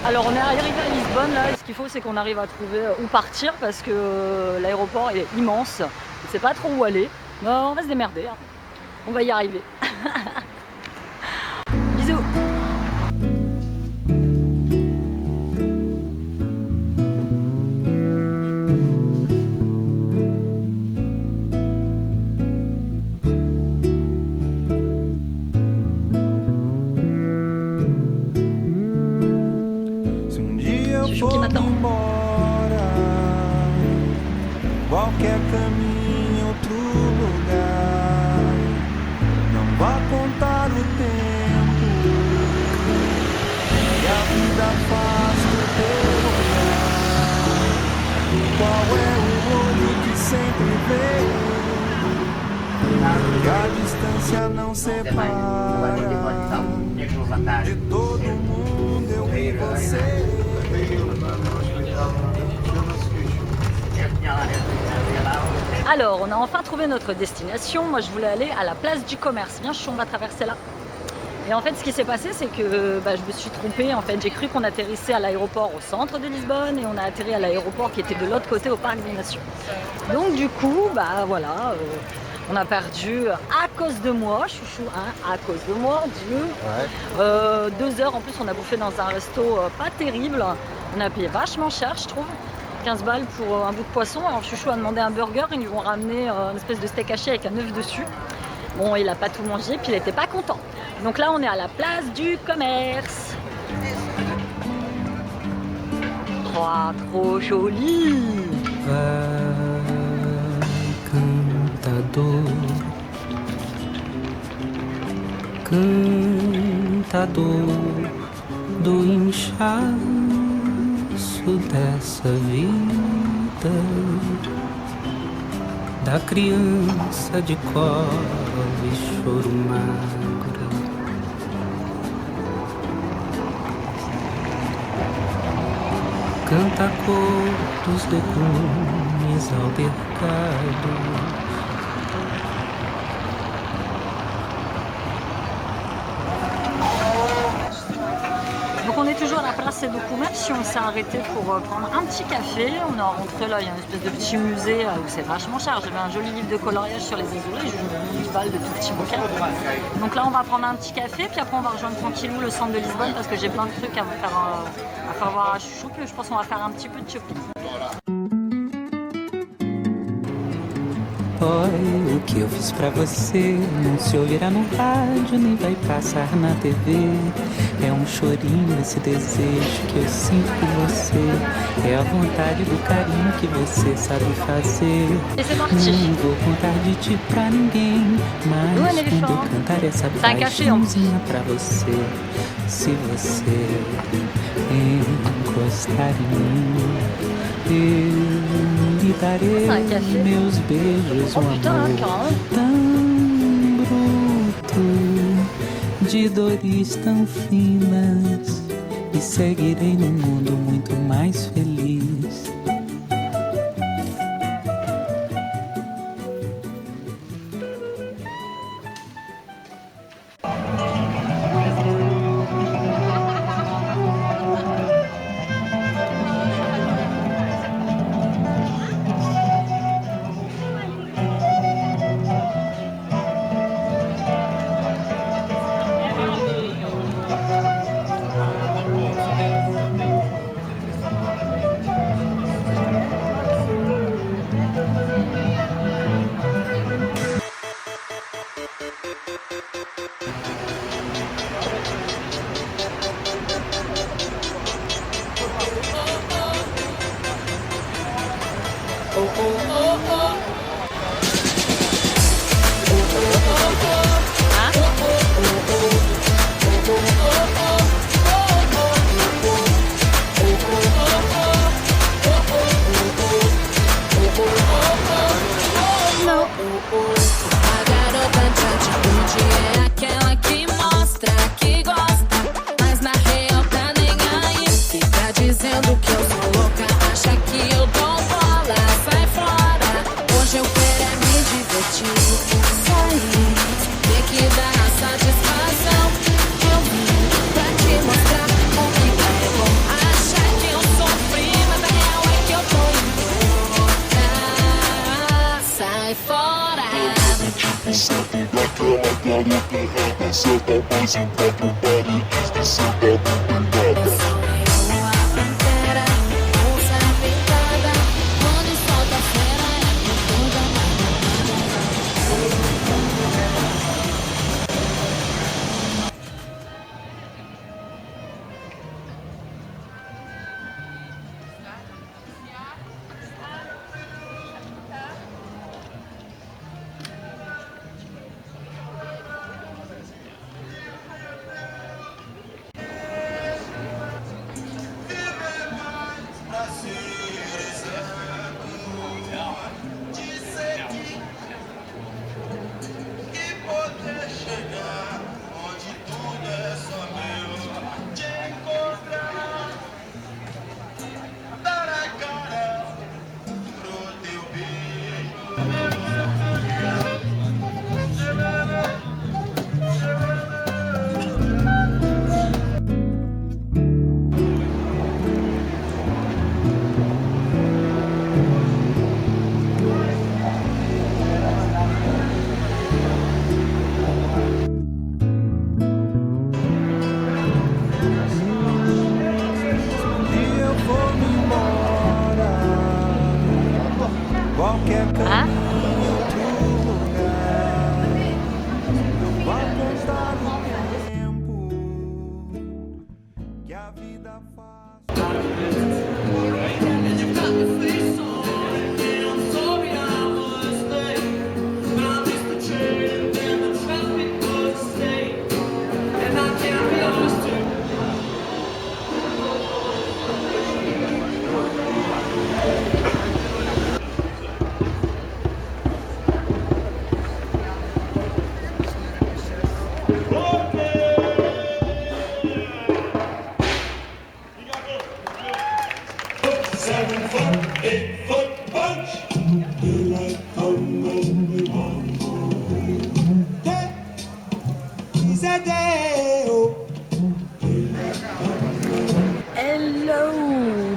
Alors on est arrivé à Lisbonne là, et ce qu'il faut c'est qu'on arrive à trouver où partir parce que l'aéroport est immense, on ne sait pas trop où aller, mais on va se démerder, hein. On va y arriver. Bisous. Qualquer caminho, outro lugar. Não vá contar o tempo que a vida faz do teu olhar. Qual é o olho que sempre vê? Que a distância não separa. De todo mundo eu e você. Alors, on a enfin trouvé notre destination. Moi, je voulais aller à la place du commerce. Viens, on va traverser là. Et en fait, ce qui s'est passé, c'est que je me suis trompée. En fait, j'ai cru qu'on atterrissait à l'aéroport au centre de Lisbonne et on a atterri à l'aéroport qui était de l'autre côté, au Parc des Nations. Donc, du coup, voilà, on a perdu à cause de moi, chouchou, hein, à cause de moi, Dieu. Ouais. 2 heures, en plus, on a bouffé dans un resto pas terrible. On a payé vachement cher, je trouve. 15 balles pour un bout de poisson. Alors Chouchou a demandé un burger, ils lui ont ramené une espèce de steak haché avec un œuf dessus. Bon, il n'a pas tout mangé, puis il n'était pas content. Donc là, on est à la place du commerce. Oh, trop joli. Cantador, cantador do inchaço dessa vida, da criança de colo e choro magro, canta a cor dos legumes ao mercado. Donc on est toujours à la place du commerce, on s'est arrêté pour prendre un petit café. On est rentré là, il y a une espèce de petit musée où c'est vachement cher. J'avais un joli livre de coloriage sur les Azurés, j'ai eu 10 balles de tout petit bouquin. Donc là on va prendre un petit café, puis après on va rejoindre tranquillou le centre de Lisbonne parce que j'ai plein de trucs à faire voir à Chouchou, puis je pense qu'on va faire un petit peu de shopping. Oi, o que eu fiz pra você não se ouvirá no rádio, nem vai passar na TV. É chorinho, esse desejo que eu sinto por você. É a vontade do carinho que você sabe fazer. Não vou contar de ti pra ninguém, mas quando eu cantar essa paixãozinha pra você, se você encostar em mim, eu lhe darei meus beijos, um amor tão bruto, de dores tão finas, e seguirei num mundo muito mais feliz.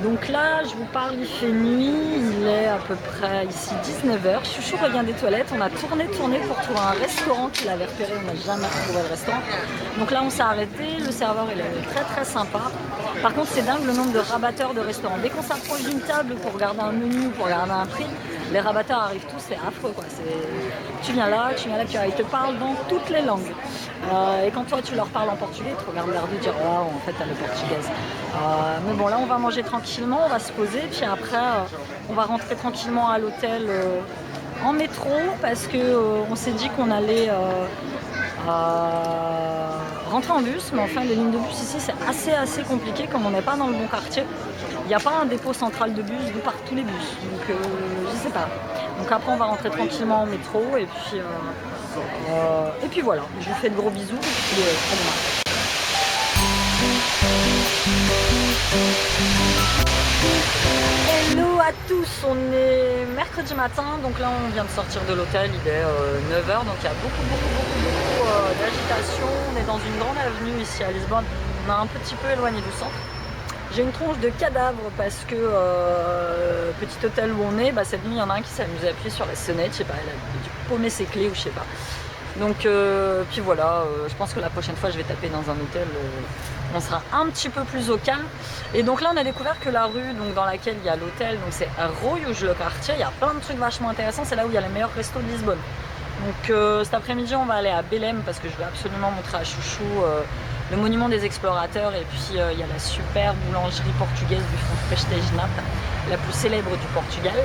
Donc là, je vous parle, il fait nuit, il est à peu près ici 19h. Chouchou revient des toilettes, on a tourné pour trouver un restaurant qu'il avait repéré, on n'a jamais retrouvé le restaurant. Donc là, on s'est arrêté, le serveur il est très sympa. Par contre, c'est dingue le nombre de rabatteurs de restaurants. Dès qu'on s'approche d'une table pour regarder un menu ou pour regarder un prix, les rabatteurs arrivent tous, c'est affreux quoi. Tu viens là, ils te parlent dans toutes les langues. Et quand toi tu leur parles en portugais, ils te regardent l'air de dire oh, en fait elle est portugaise. Mais bon, là on va manger tranquillement, on va se poser, puis après on va rentrer tranquillement à l'hôtel en métro parce que on s'est dit qu'on allait rentrer en bus, mais enfin les lignes de bus ici c'est assez compliqué comme on n'est pas dans le bon quartier. Il n'y a pas un dépôt central de bus d'où partent tous les bus, donc je sais pas. Donc après on va rentrer tranquillement en métro et puis voilà, je vous fais de gros bisous et puis à demain. Hello à tous, on est mercredi matin, donc là on vient de sortir de l'hôtel, il est 9h, donc il y a beaucoup d'agitation. On est dans une grande avenue ici à Lisbonne, on est un petit peu éloigné du centre. J'ai une tronche de cadavre parce que petit hôtel où on est, cette nuit il y en a un qui s'est amusé à appuyer sur la sonnette, je sais pas, il a dû paumer ses clés ou je sais pas. Donc puis voilà, je pense que la prochaine fois je vais taper dans un hôtel, on sera un petit peu plus au calme. Et donc là on a découvert que la rue donc, dans laquelle il y a l'hôtel, donc c'est Arroios le quartier, il y a plein de trucs vachement intéressants, c'est là où il y a les meilleurs restos de Lisbonne. Donc cet après-midi on va aller à Belém parce que je vais absolument montrer à Chouchou le monument des explorateurs et puis il y a la super boulangerie portugaise du Font Festejnap, la plus célèbre du Portugal.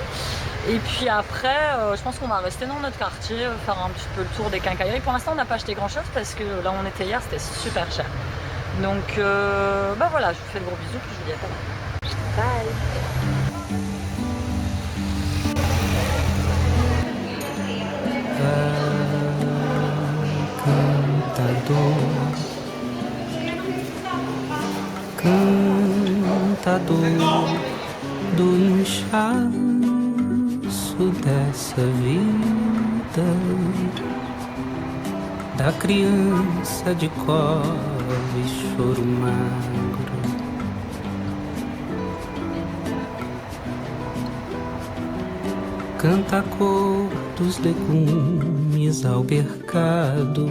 Et puis après, je pense qu'on va rester dans notre quartier, faire un petit peu le tour des quincailleries. Pour l'instant, on n'a pas acheté grand chose parce que là où on était hier, c'était super cher. Donc voilà, je vous fais de gros bisous, puis je vous dis à tout à l'heure. Bye. Cantador do inchaço dessa vida, da criança de cova e choro magro, canta a cor dos legumes jardins albergados.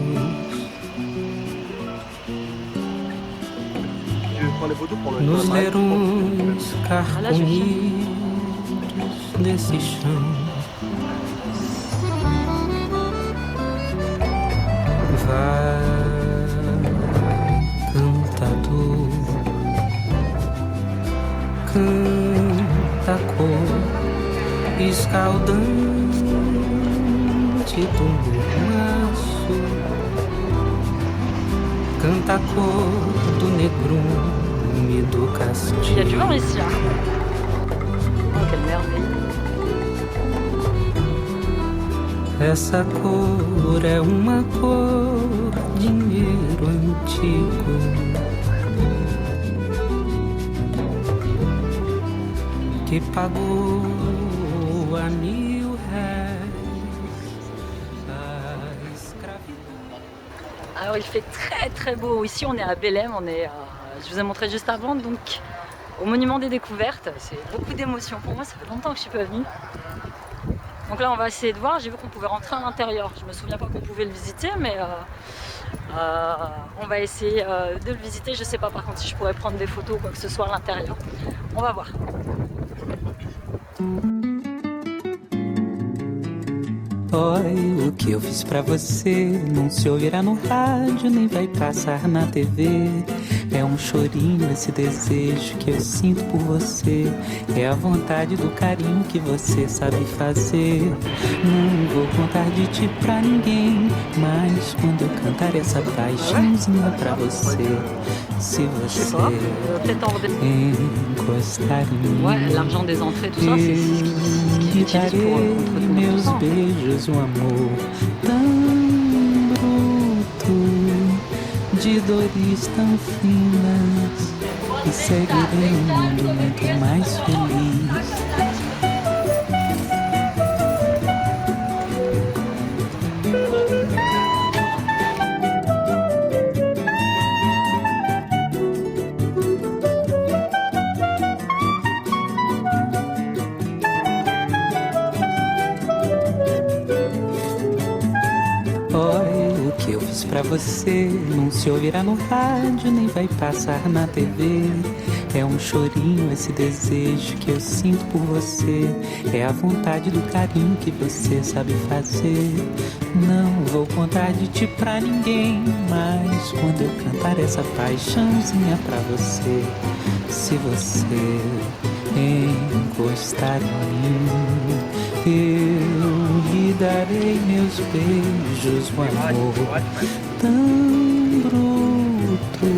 Je prends les photos pour le Nos faire. leirões carcomidos desse chão. Vai, cantador, canta a cor escaldante do mormaço, canta a cor do negrume e do Il y a du castigo. vent ici. Hein. Oh, quelle merveille. Essa cor é uma cor, dinheiro antigo. Que pagou a 1000 réis a escravidão. Alors il fait très beau. Ici on est à Belém, je vous ai montré juste avant, donc au monument des découvertes. C'est beaucoup d'émotions pour moi, ça fait longtemps que je suis pas venue. Donc là on va essayer de voir, j'ai vu qu'on pouvait rentrer à l'intérieur. Je me souviens pas qu'on pouvait le visiter, mais on va essayer de le visiter. Je sais pas par contre si je pourrais prendre des photos ou quoi que ce soit à l'intérieur. On va voir. Oi, o que eu fiz pra você não se ouvirá no rádio, nem vai passar na TV. É um chorinho, esse desejo que eu sinto por você. É a vontade do carinho que você sabe fazer. Não vou contar de ti pra ninguém, mas quando eu cantar essa paixãozinha pra você, se você Peut-être en encostar em mim, ouais, l'argent des entrées, tout ça, c'est ce qu'ils te utilisent darei pour entretenir tout meus ça. beijos, um amor tão bruto, de dores tão finas, e seguirei um mundo muito mais feliz. Olha, o que eu fiz pra você não se ouvirá no rádio, nem vai passar na TV. É um chorinho, esse desejo que eu sinto por você. É a vontade do carinho que você sabe fazer. Não vou contar de ti pra ninguém, mas quando eu cantar essa paixãozinha pra você, se você encostar em mim, eu lhe darei meus beijos, um amor tão bruto,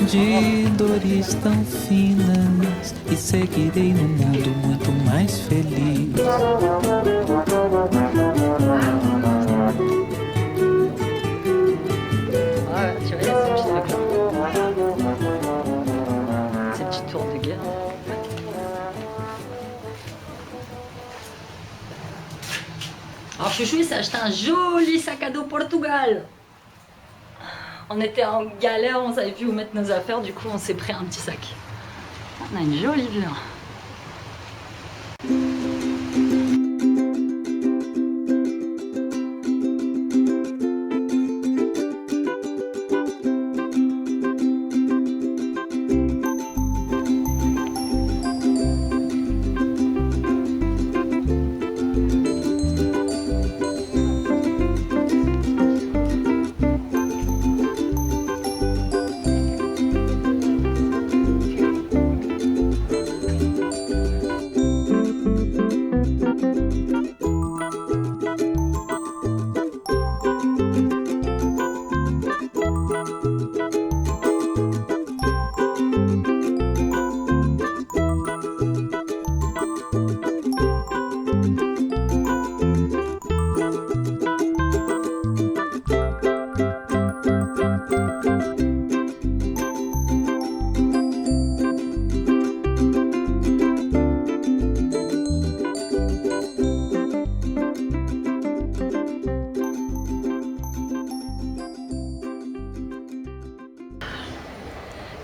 de dores tão finas, e seguirei no mundo muito mais feliz. Ah, tu vois, il y a ces petits trucs-là. Ces petites tours de guerre. Alors Chouchou, il s'est acheté un joli sac à dos Portugal. On était en galère, on savait plus où mettre nos affaires, du coup on s'est pris un petit sac. On a une jolie vue. Hein.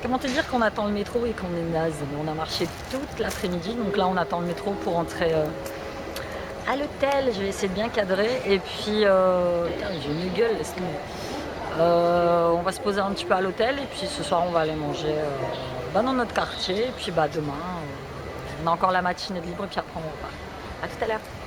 Comment te dire qu'on attend le métro et qu'on est naze. On a marché toute l'après-midi, donc là on attend le métro pour rentrer à l'hôtel, je vais essayer de bien cadrer. Et puis, putain, j'ai une gueule, laisse tomber. On va se poser un petit peu à l'hôtel et puis ce soir on va aller manger dans notre quartier. Et puis demain, on a encore la matinée de libre et puis après on repart. À tout à l'heure.